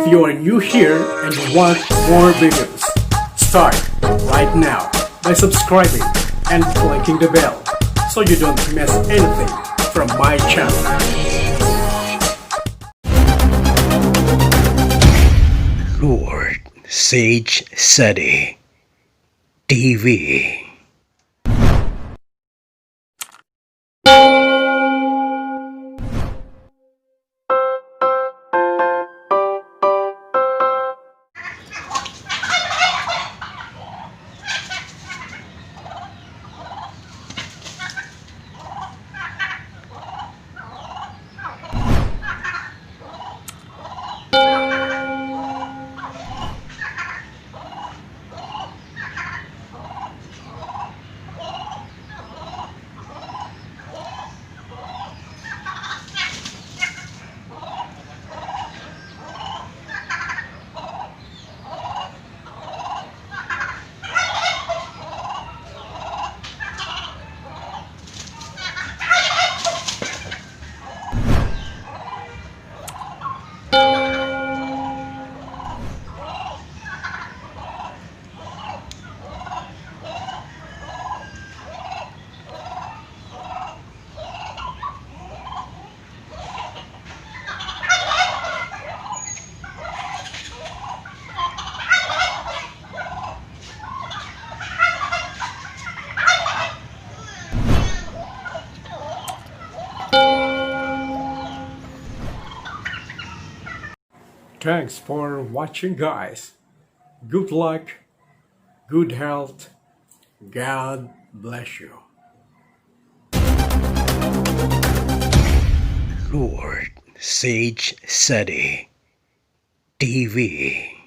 If you are new here and you want more videos, start right now by subscribing and clicking the bell so you don't miss anything from my channel. Lord Sage Sadi TV. Thanks for watching, guys. Good luck, good health. God bless you. Lord Sage Sadi TV.